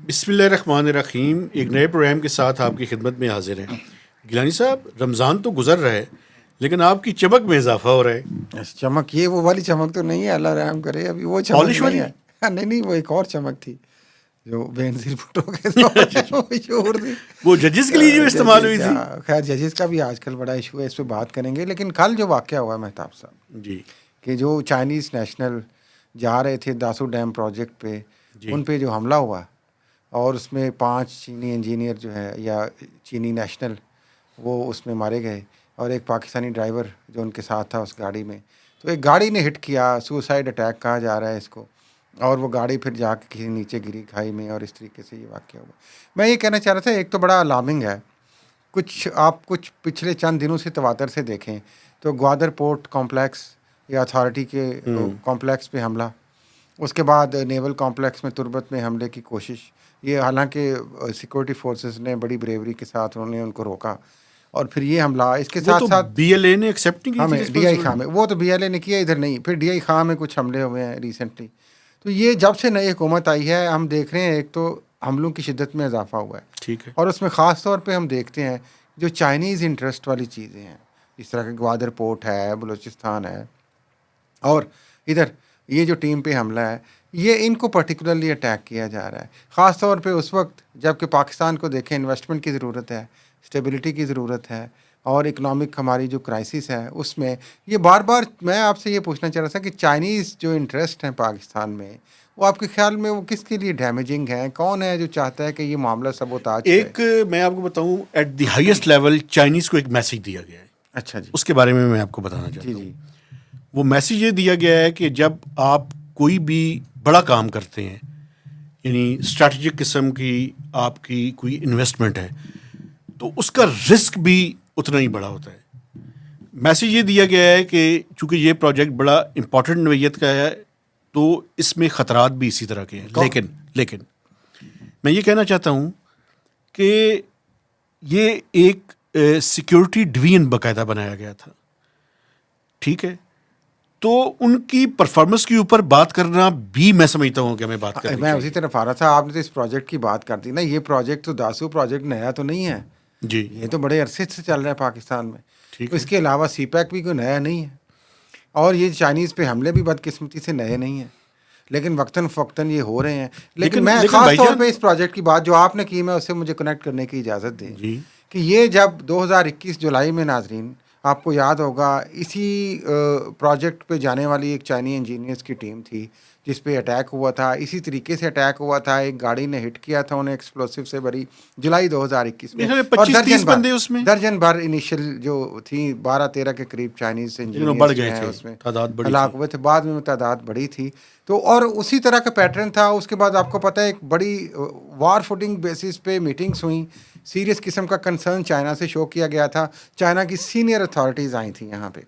بسم اللہ الرحمن الرحیم. ایک نئے پروگرام کے ساتھ آپ کی خدمت میں حاضر ہیں. گیلانی صاحب، رمضان تو گزر رہا ہے لیکن آپ کی چمک میں اضافہ ہو رہا ہے. چمک یہ وہ والی چمک تو نہیں ہے، اللہ رحم کرے. ابھی وہ چمک پالش نہیں والی؟ ہے. نہیں، وہ ایک اور چمک تھی جو بینظیر بھٹو کے شعور تھی. وہ ججز کے لیے جو استعمال ہوئی تھی. خیر، ججز کا بھی آج کل بڑا ایشو ہے، اس پہ بات کریں گے. لیکن کل جو واقعہ ہوا ہے مہتاب صاحب جی کہ جو چائنیز نیشنل جا رہے تھے داسو ڈیم پروجیکٹ پہ، جی ان پہ جو حملہ ہوا اور اس میں 5 چینی انجینئر جو ہے یا چینی نیشنل وہ اس میں مارے گئے، اور ایک پاکستانی ڈرائیور جو ان کے ساتھ تھا اس گاڑی میں. تو ایک گاڑی نے ہٹ کیا، سوسائڈ اٹیک کہا جا رہا ہے اس کو، اور وہ گاڑی پھر جا کے کسی نیچے گری کھائی میں، اور اس طریقے سے یہ واقعہ ہوا. میں یہ کہنا چاہ رہا تھا، ایک تو بڑا الارمنگ ہے. کچھ پچھلے چند دنوں سے تواتر سے دیکھیں تو گوادر پورٹ کمپلیکس یا اتھارٹی کے کمپلیکس پہ حملہ، اس کے بعد نیول کمپلیکس میں تربت میں حملے کی کوشش. یہ حالانکہ سیکورٹی فورسز نے بڑی بریوری کے ساتھ انہوں نے ان کو روکا، اور پھر یہ حملہ اس کے وہ ساتھ تو ساتھ بی ایل اے نے ایکسیپٹ نہیں کی ہمیں تھی ڈی آئی خواہ میں، وہ تو بی ایل اے نے کیا، ادھر نہیں. پھر ڈی آئی خواہ میں کچھ حملے ہوئے ہیں ریسنٹلی. تو یہ جب سے نئی حکومت آئی ہے ہم دیکھ رہے ہیں ایک تو حملوں کی شدت میں اضافہ ہوا ہے، ٹھیک ہے. اور اس میں خاص طور پہ ہم دیکھتے ہیں جو چائنیز انٹرسٹ والی چیزیں ہیں، جس طرح کہ گوادر پورٹ ہے، بلوچستان ہے، اور ادھر یہ جو ٹیم پہ حملہ ہے، یہ ان کو پرٹیکولرلی اٹیک کیا جا رہا ہے. خاص طور پہ اس وقت جب کہ پاکستان کو دیکھیں انویسٹمنٹ کی ضرورت ہے، اسٹیبلٹی کی ضرورت ہے، اور اکنامک ہماری جو کرائسس ہے اس میں یہ بار بار میں آپ سے یہ پوچھنا چاہ رہا تھا کہ چائنیز جو انٹرسٹ ہیں پاکستان میں، وہ آپ کے خیال میں وہ کس کے لیے ڈیمیجنگ ہیں؟ کون ہے جو چاہتا ہے کہ یہ معاملہ سبوتاج کرے؟ ایک میں آپ کو بتاؤں، at the highest level Chinese کو ایک میسج دیا گیا ہے. اچھا جی. اس کے بارے میں آپ کو بتانا چاہتا جی ہوں. جی. وہ میسیج یہ دیا گیا ہے کہ جب آپ کوئی بھی بڑا کام کرتے ہیں، یعنی اسٹریٹجک قسم کی آپ کی کوئی انویسٹمنٹ ہے، تو اس کا رسک بھی اتنا ہی بڑا ہوتا ہے. میسیج یہ دیا گیا ہے کہ چونکہ یہ پروجیکٹ بڑا امپورٹنٹ نوعیت کا ہے تو اس میں خطرات بھی اسی طرح کے ہیں. لیکن میں یہ کہنا چاہتا ہوں کہ یہ ایک سیکیورٹی ڈویژن باقاعدہ بنایا گیا تھا، ٹھیک ہے. تو ان کی پرفارمنس کے اوپر بات کرنا بھی میں سمجھتا ہوں کہ ہمیں بات کرنی میں چاہیے. اسی طرف آ رہا تھا، آپ نے تو اس پروجیکٹ کی بات کر دی نا. یہ پروجیکٹ تو داسو پروجیکٹ نیا تو نہیں ہے، جی یہ تو بڑے عرصے سے چل رہا ہے پاکستان میں. ٹھیک تو ہے. اس کے علاوہ سی پیک بھی کوئی نیا نہیں ہے، اور یہ چائنیز پہ حملے بھی بدقسمتی سے نئے نہیں ہیں، لیکن وقتاً فوقتاً یہ ہو رہے ہیں. لیکن میں خاص بھائی طور جان، پہ اس پروجیکٹ کی بات جو آپ نے کی، میں اسے مجھے کنیکٹ کرنے کی اجازت دیں جی کہ یہ جب 2021 جولائی میں، ناظرین آپ کو یاد ہوگا، اسی پروجیکٹ پہ جانے والی ایک چائنی انجینئرس کی ٹیم تھی جس پہ اٹیک ہوا تھا. اسی طریقے سے اٹیک ہوا تھا، ایک گاڑی نے ہٹ کیا تھا انہیں ایکسپلوسو سے بھری، جولائی 2021 میں. اور 25-30 بندے اس میں، درجن بھر انیشل جو تھی 12-13 کے قریب چائنیز لیکن وہ بڑھ انجینئرس جو گئے ہیں تھے، اس میں تعداد بڑی ہلاک تھی. ہوئے تھے. بعد میں تعداد بڑی تھی. تو اور اسی طرح کا پیٹرن تھا. اس کے بعد آپ کو پتہ ہے ایک بڑی وار فوٹنگ بیسس پہ میٹنگس ہوئیں، سیریس قسم کا کنسرن چائنا سے شو کیا گیا تھا. چائنا کی سینئر اتھارٹیز آئی تھیں یہاں پہ،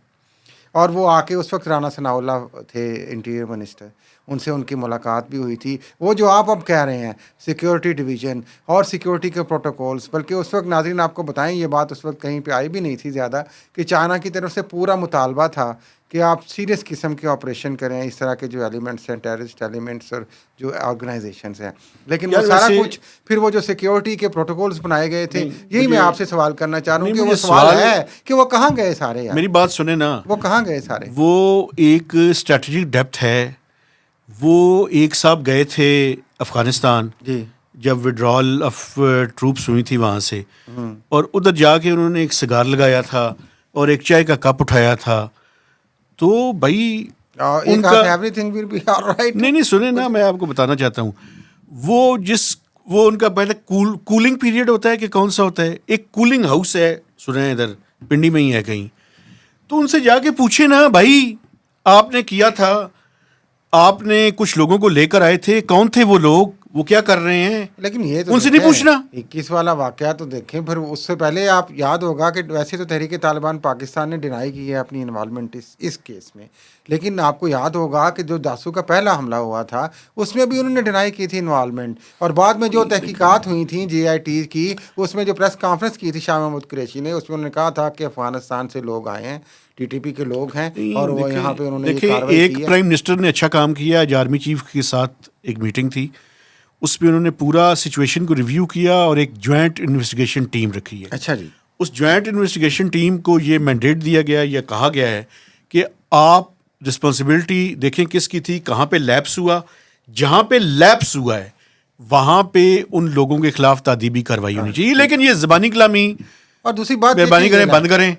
اور وہ آ کے اس وقت رانا ثناء اللہ تھے انٹیریئر منسٹر، ان سے ان کی ملاقات بھی ہوئی تھی. وہ جو آپ اب کہہ رہے ہیں سیکیورٹی ڈویژن اور سیکیورٹی کے پروٹوکولز، بلکہ اس وقت ناظرین آپ کو بتائیں یہ بات اس وقت کہیں پہ آئی بھی نہیں تھی زیادہ، کہ چائنا کی طرف سے پورا مطالبہ تھا کہ آپ سیریس قسم کے آپریشن کریں اس طرح کے جو ایلیمنٹس ہیں، ٹیررسٹ ایلیمنٹس اور جو آرگنائزیشنز ہیں. لیکن وہ یار سارا ویسے کچھ پھر وہ جو سیکیورٹی کے پروٹوکولز بنائے گئے تھے، یہی میں آپ سے سوال کرنا چاہ رہا ہوں نہیں، کہ وہ مجھے سوال ہے کہ وہ کہاں گئے سارے یار؟ میری بات سنیں نا، وہ کہاں گئے سارے؟ وہ ایک اسٹریٹجک ڈیپتھ ہے. وہ ایک صاحب گئے تھے افغانستان جی جب وڈرال آف ٹروپس ہوئی تھی وہاں سے، اور ادھر جا کے انہوں نے ایک سگار لگایا تھا اور ایک چائے کا کپ اٹھایا تھا. تو بھائی ان کا نہیں سنیں نا، میں آپ کو بتانا چاہتا ہوں، وہ ان کا پہلے کولنگ پیریڈ ہوتا ہے کہ کون سا ہوتا ہے، ایک کولنگ ہاؤس ہے، سنیں ادھر پنڈی میں ہی ہے کہیں. تو ان سے جا کے پوچھے نا بھائی، آپ نے کیا تھا، آپ نے کچھ لوگوں کو لے کر آئے تھے، کون تھے وہ لوگ، وہ کیا کر رہے ہیں، لیکن یہ تو ان سے نہیں پوچھنا. 21 والا واقعہ تو دیکھیں. پھر اس سے پہلے آپ یاد ہوگا کہ ویسے تو تحریک طالبان پاکستان نے ڈینائی کی ہے اپنی انوالومنٹ اس کیس میں، لیکن آپ کو یاد ہوگا کہ جو داسو کا پہلا حملہ ہوا تھا اس میں بھی انہوں نے ڈینائی کی تھی انوالومنٹ. اور بعد میں جو تحقیقات ہوئی تھیں جے آئی ٹی کی، اس میں جو پریس کانفرنس کی تھی شاہ محمود قریشی نے، اس میں انہوں نے کہا تھا کہ افغانستان سے لوگ آئے ہیں، ٹی ٹی پی کے لوگ ہیں، اور وہ یہاں پہ انہوں نے یہ دیکھیں کارروائی ایک کی ہے. پرائم منسٹر نے اچھا کام کیا. آج آرمی چیف کے ساتھ ایک میٹنگ تھی، اس پہ انہوں نے پورا سچویشن کو ریویو کیا اور ایک جوائنٹ انویسٹیگیشن ٹیم رکھی ہے. اچھا جی. اس جوائنٹ انویسٹیگیشن ٹیم کو یہ مینڈیٹ دیا گیا یا کہا گیا ہے کہ آپ رسپانسبلٹی دیکھیں کس کی تھی, کہاں پہ لیپس ہوا, جہاں پہ لیپس ہوا ہے وہاں پہ ان لوگوں کے خلاف تادیبی کارروائی ہونی چاہیے. لیکن یہ زبانی کلامی, اور دوسری بات مہربانی کریں بند کریں.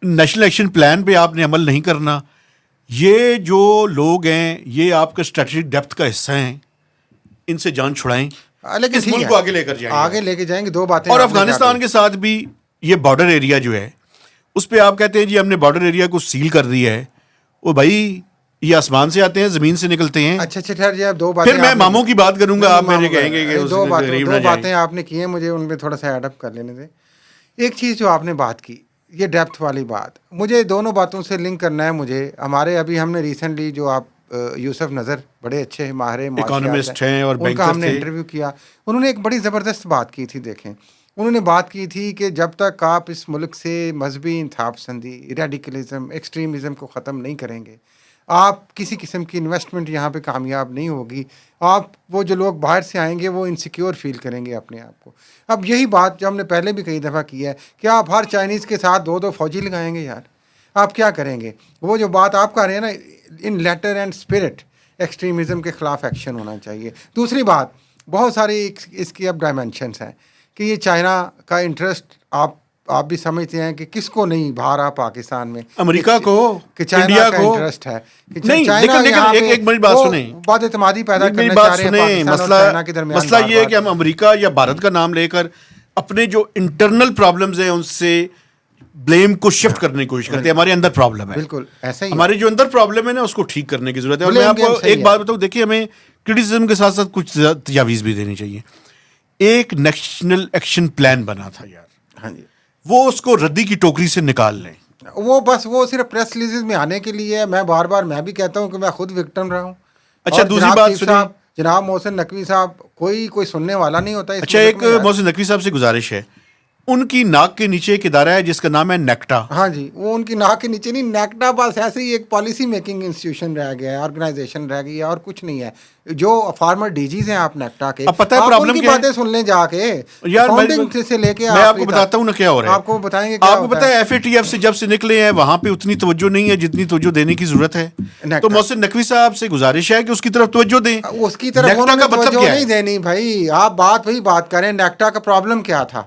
نیشنل ایکشن پلان پہ آپ نے عمل نہیں کرنا. یہ جو لوگ ہیں یہ آپ کا اسٹریٹجک ڈیپتھ کا حصہ ہیں, ان سے جان چھڑائیں, لیکن اس ملک کو آگے لے کر جائیں, آگے لے کے جائیں گے. دو باتیں. اور افغانستان کے ساتھ بھی یہ بارڈر ایریا جو ہے اس پہ آپ کہتے ہیں جی ہم نے بارڈر ایریا کو سیل کر دیا ہے. وہ بھائی یہ آسمان سے آتے ہیں, زمین سے نکلتے ہیں. اچھا ٹھہر جی, آپ دو باتیں. پھر میں ماموں کی بات کروں گا, آپ مجھے کہیں گے کہ دو باتیں آپ نے کی ہیں, مجھے ان پہ تھوڑا سا ایڈ اپ کر لینے دیں. ایک چیز جو آپ نے بات کی, یہ ڈیپتھ والی بات, مجھے دونوں باتوں سے لنک کرنا ہے. مجھے ہمارے ابھی ہم نے ریسنٹلی جو آپ یوسف نظر بڑے اچھے ماہر اکانومسٹ ہیں اور ان کا ہم نے انٹرویو کیا. انہوں نے ایک بڑی زبردست بات کی تھی. دیکھیں انہوں نے بات کی تھی کہ جب تک آپ اس ملک سے مذہبی انتہا پسندی, ریڈیکلزم, ایکسٹریمزم کو ختم نہیں کریں گے, آپ کسی قسم کی انویسٹمنٹ یہاں پہ کامیاب نہیں ہوگی. آپ وہ جو لوگ باہر سے آئیں گے وہ انسیکیور فیل کریں گے اپنے آپ کو. اب یہی بات جو ہم نے پہلے بھی کئی دفعہ کی ہے کہ آپ ہر چائنیز کے ساتھ دو فوجی لگائیں گے یار, آپ کیا کریں گے؟ وہ جو بات آپ کر رہے ہیں نا, ان لیٹر اینڈ اسپرٹ ایکسٹریمزم کے خلاف ایکشن ہونا چاہیے. دوسری بات, بہت ساری اس کی اب ڈائمینشنس ہیں کہ یہ چائنا کا انٹرسٹ آپ بھی سمجھتے ہیں کہ کس کو نہیں باہر آ پاکستان میں, امریکہ کو, کہ چائنا کا انٹرسٹ ہے کہ چائنا ایک بڑی بات سنیں, بات اعتمادی پیدا کرنا چاہ رہے ہیں پاکستان اور چائنا کے درمیان. مسئلہ یہ ہے کہ ہم امریکہ یا بھارت کا نام لے کر اپنے جو انٹرنل پرابلمز ہیں ان سے بلیم کو شفٹ کرنے کی کوشش کرتے ہیں. ہمارے اندر پرابلم ہے, بالکل ایسا ہی ہمارے جو اندر پرابلم ہے نا اس کو ٹھیک کرنے کی ضرورت ہے. اور میں آپ کو ایک بات بتاؤں, دیکھیے ہمیں کرٹیسزم کے ساتھ ساتھ کچھ تجاویز بھی دینی چاہیے. ایک نیشنل ایکشن پلان بنا تھا یار, ہاں جی, وہ اس کو ردی کی ٹوکری سے نکال لیں. وہ بس وہ صرف پریس ریلیز میں آنے کے لیے ہے. میں بار بار میں بھی کہتا ہوں کہ میں خود وکٹم رہا ہوں. اچھا دوسری بات سنیں, جناب محسن نقوی صاحب, کوئی سننے والا نہیں ہوتا. اچھا ایک محسن نقوی صاحب سے گزارش ہے, ان کی ناک کے نیچے ایک ادارہ ہے جس کا نام ہے نیکٹا. ہاں جی, وہ ان کی ناک کے نیچے نہیں, نیکٹا بس ایسے ہی ایک پالیسی میکنگ انسٹیٹیوشن رہ گیا ہے, آرگنائزیشن رہ گئی ہے, اور کچھ نہیں ہے. جو فارمر ڈی جیز ہیں آپ نیکٹا کے, اب پتہ ہے پرابلم کیا ہے, باتیں سن لیں جا کے یار فاؤنڈنگ سے لے کے. میں آپ کو بتاتا ہوں نا کیا ہو رہا ہے, آپ کو بتائیں گے. آپ کو پتہ ہے FATF سے جب سے نکلے ہیں وہاں پہ اتنی توجہ نہیں ہے جتنی توجہ دینے کی ضرورت ہے. تو محسن نقوی صاحب سے گزارش ہے کہ اس کی طرف توجہ دیں. اس کی طرف نیکٹا کا مطلب کیا ہے نہیں دینی بھائی, آپ وہی بات کریں. نیکٹا کا پرابلم کیا تھا,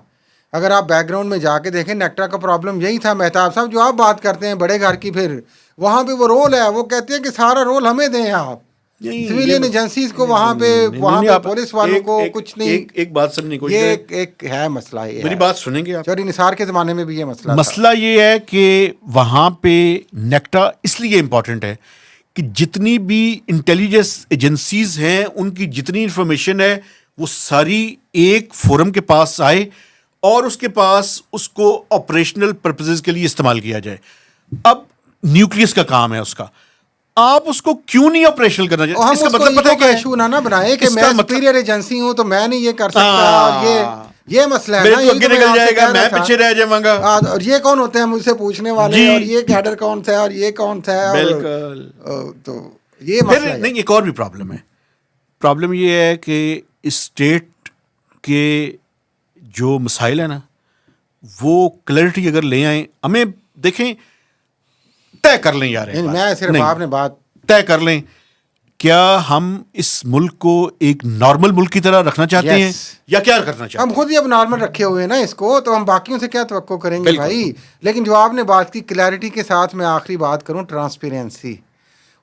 اگر آپ بیک گراؤنڈ میں جا کے دیکھیں, نیکٹا کا پرابلم یہی تھا مہتاب صاحب جو آپ بات کرتے ہیں بڑے گھر کی. پھر وہاں پہ وہ رول ہے, وہ کہتے ہیں کہ سارا رول ہمیں دیں آپ, سویلین ایجنسیز کو وہاں پہ پولیس والوں کو کچھ نہیں. ایک بات سمجھنے کو, یہ ایک ہے مسئلہ, یہ میری بات سنیں گے آپ. چوری نثار کے زمانے میں بھی یہ مسئلہ یہ ہے کہ وہاں پہ نیکٹا اس لیے امپورٹنٹ ہے کہ جتنی بھی انٹیلیجنس ایجنسیز ہیں ان کی جتنی انفارمیشن ہے وہ ساری ایک فورم کے پاس آئے اور اس کے پاس اس کو آپریشنل پرپزز کے لیے استعمال کیا جائے. اب نیوکلیس کا کام ہے اس کا, آپ اس کو کیوں نہیں آپریشنل کرنا چاہتے؟ اس کا مطلب پتہ ہے کہ ایشو نہ بنائے کہ میں سپیریئر ایجنسی ہوں تو میں نہیں یہ کر سکتا, اور یہ مسئلہ ہے نا, یہ نکل جائے گا, میں پیچھے رہ جاؤں گا. اور یہ کون ہوتے ہیں مجھ سے پوچھنے والے, اور یہ کیڈر کون سا ہے, اور یہ کون سا ہے. بالکل, تو یہ مسئلہ ہے. نہیں, ایک اور بھی پرابلم ہے. پرابلم یہ ہے کہ اسٹیٹ کے جو مسائل ہیں نا وہ کلیئرٹی اگر لے آئیں, ہمیں دیکھیں طے کر لیں یار, میں صرف آپ نے بات طے کر لیں, کیا ہم اس ملک کو ایک نارمل ملک کی طرح رکھنا چاہتے ہیں یا کیا کرنا چاہتے ہیں؟ ہم خود ہی اب نارمل رکھے ہوئے ہیں نا اس کو, تو ہم باقیوں سے کیا توقع کریں گے بھائی. لیکن جو آپ نے بات کی کلیئرٹی کے ساتھ, میں آخری بات کروں, ٹرانسپیرنسی,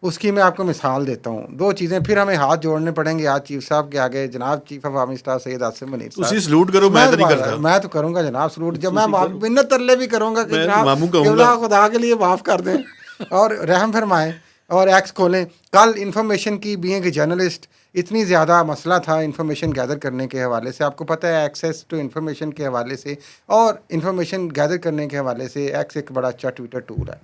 اس کی میں آپ کو مثال دیتا ہوں. دو چیزیں, پھر ہمیں ہاتھ جوڑنے پڑیں گے آج چیف صاحب کے آگے. جناب چیف آف آرمی اسٹاف سید آصف منیر صاحب, تسی سلوٹ کرو, میں تو نہیں کرتا. میں تو کروں گا جناب سلوٹ, جب میں منت ترلے بھی کروں گا کہ جناب خدا کے لیے معاف کر دیں اور رحم فرمائیں اور ایکس کھولیں. کل انفارمیشن کی بینگ اے جرنلسٹ اتنی زیادہ مسئلہ تھا انفارمیشن گیدر کرنے کے حوالے سے. آپ کو پتہ ہے ایکسیس ٹو انفارمیشن کے حوالے سے اور انفارمیشن گیدر کرنے کے حوالے سے ایکس ایک بڑا اچھا ٹویٹر ٹول ہے,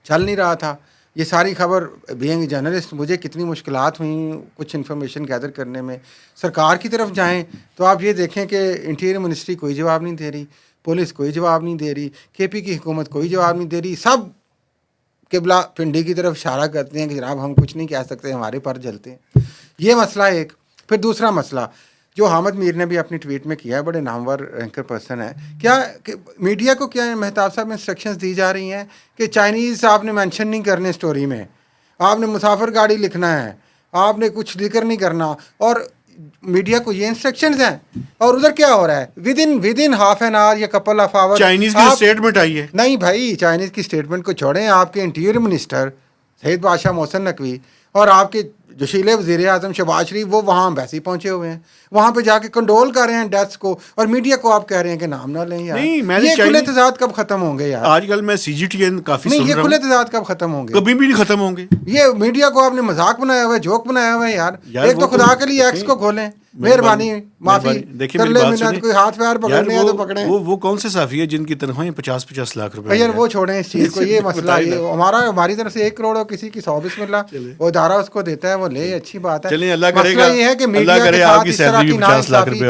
چل نہیں رہا تھا. یہ ساری خبر بینگ جرنلسٹ مجھے کتنی مشکلات ہوئیں کچھ انفارمیشن گیدر کرنے میں. سرکار کی طرف جائیں تو آپ یہ دیکھیں کہ انٹیریئر منسٹری کوئی جواب نہیں دے رہی, پولیس کوئی جواب نہیں دے رہی, KP کی حکومت کوئی جواب نہیں دے رہی. سب قبلہ پنڈی کی طرف اشارہ کرتے ہیں کہ جناب ہم کچھ نہیں کہہ سکتے, ہمارے پر جلتے ہیں. یہ مسئلہ ایک. پھر دوسرا مسئلہ جو حامد میر نے بھی اپنی ٹویٹ میں کیا ہے, بڑے نامور اینکر پرسن ہے, کیا میڈیا کو کیا مہتاب صاحب میں انسٹرکشنز دی جا رہی ہیں کہ چائنیز آپ نے مینشن نہیں کرنے اسٹوری میں, آپ نے مسافر گاڑی لکھنا ہے, آپ نے کچھ ذکر نہیں کرنا, اور میڈیا کو یہ انسٹرکشنز ہیں, اور ادھر کیا ہو رہا ہے with in half an hour یا کپل آف آور چائنیز کی اسٹیٹمنٹ آئی ہے. نہیں بھائی, چائنیز کی اسٹیٹمنٹ کو چھوڑیں, آپ کے انٹیریئر منسٹر سعید بادشاہ محسن نقوی اور آپ کے جوشیلے وزیر اعظم شہباز شریف وہ وہاں ویسے ہی پہنچے ہوئے ہیں, وہاں پہ جا کے کنڈول کر رہے ہیں ڈیتھس کو, اور میڈیا کو آپ کہہ رہے ہیں کہ نام نہ لیں یار. یہ کھلے تضاد کب ختم ہوں گے یار؟ آج کل میں سی جی ٹی این کافی نہیں, یہ کھلے تضاد کب ختم ہوں گے؟ کبھی بھی نہیں ختم ہوں گے. یہ میڈیا کو آپ نے مذاق بنایا ہوا ہے, جوک بنایا ہوا ہے یار. ایک تو خدا کے لیے ایکس کو کھولیں, مہربانی معافی کر لیں, منت کوئی ہاتھ پیر پکڑنے ہیں تو پکڑیں. وہ کون سے صحافی ہے جن کی تنخواہیں 50-50 لاکھ روپے؟ یار وہ چھوڑیں اس چیز کو, یہ مسئلہ یہ ہماری طرف سے 1 کروڑ ہو, کسی کی 100 بسم اللہ, وہ ادارہ اس کو دیتا ہے, وہ لے, اچھی بات ہے. چلیں, اللہ کرے گا, مسئلہ یہ ہے کہ میڈیا کے ساتھ اس طرح کی ناانصافی,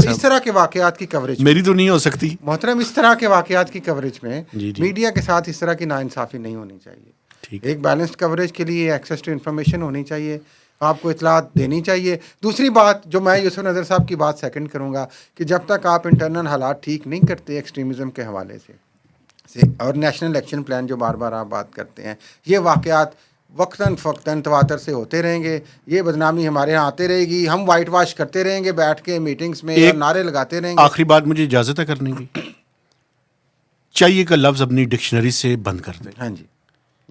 اس طرح کے واقعات کی کوریج, میری تو نہیں ہو سکتی محترم, اس طرح کے واقعات کی کوریج میں میڈیا کے ساتھ اس طرح کی ناانصافی نہیں ہونی چاہیے. ایک بیلنسڈ کوریج کے لیے ایکسیس ٹو انفارمیشن ہونی چاہیے, آپ کو اطلاعات دینی چاہیے. دوسری بات جو میں یوسف نظر صاحب کی بات سیکنڈ کروں گا کہ جب تک آپ انٹرنل حالات ٹھیک نہیں کرتے ایکسٹریمزم کے حوالے سے اور نیشنل ایکشن پلان جو بار بار آپ بات کرتے ہیں, یہ واقعات وقتاً فوقتاً تواتر سے ہوتے رہیں گے, یہ بدنامی ہمارے یہاں آتے رہے گی, ہم وائٹ واش کرتے رہیں گے بیٹھ کے میٹنگز میں اور نعرے لگاتے رہیں گے. آخری بات مجھے اجازت ہے کرنے کی, چاہیے کا لفظ اپنی ڈکشنری سے بند کر دیں. ہاں جی,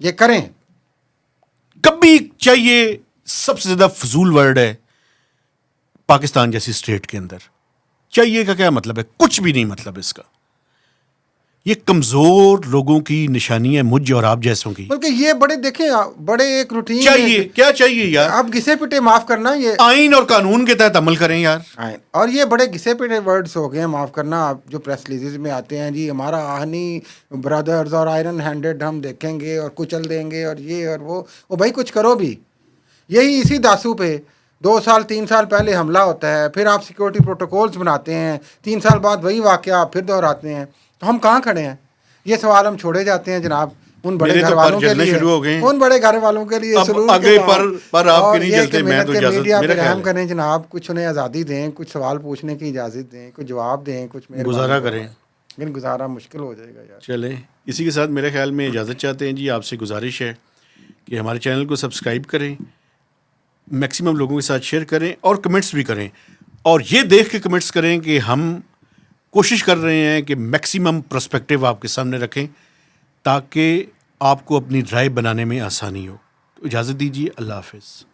یہ کریں. کبھی چاہیے سب سے زیادہ فضول ورڈ ہے پاکستان جیسی اسٹیٹ کے اندر. چاہیے کا کیا مطلب ہے؟ کچھ بھی نہیں مطلب اس کا. یہ کمزور لوگوں کی نشانی ہے, مجھ اور آپ جیسوں کی. بلکہ یہ بڑے دیکھیں بڑے ایک روٹین چاہیے, کیا چاہیے یار؟ آپ گھسے پٹے معاف کرنا, یہ آئین اور قانون کے تحت عمل کریں یار. اور یہ بڑے گھسے پٹے ورڈز ہو گئے ہیں, معاف کرنا, آپ جو پریس ریلیز میں آتے ہیں جی ہمارا آہنی برادرز اور آئرن ہینڈڈ ہم دیکھیں گے اور کچل دیں گے اور یہ اور وہ بھائی کچھ کرو بھی. یہی اسی داسو پہ 2 سال 3 سال پہلے حملہ ہوتا ہے, پھر آپ سیکورٹی پروٹوکولز بناتے ہیں, 3 سال بعد وہی واقعہ آپ پھر دہراتے ہیں, تو ہم کہاں کھڑے ہیں؟ یہ سوال ہم چھوڑے جاتے ہیں جناب ان بڑے گھر والوں کے لیے, ان بڑے گھر والوں کے لیے سلوک کے اور یہ کہ میڈیا پہ رحم کریں جناب, کچھ انہیں آزادی دیں, کچھ سوال پوچھنے کی اجازت دیں, کچھ جواب دیں, کچھ گزارا کریں. لیکن گزارا مشکل ہو جائے گا یار. چلیں, اسی کے ساتھ میرے خیال میں اجازت چاہتے ہیں جی. آپ سے گزارش ہے کہ ہمارے چینل کو سبسکرائب کریں, میکسیمم لوگوں کے ساتھ شیئر کریں اور کمنٹس بھی کریں, اور یہ دیکھ کے کمنٹس کریں کہ ہم کوشش کر رہے ہیں کہ میکسیمم پرسپیکٹیو آپ کے سامنے رکھیں تاکہ آپ کو اپنی رائے بنانے میں آسانی ہو. تو اجازت دیجیے, اللہ حافظ.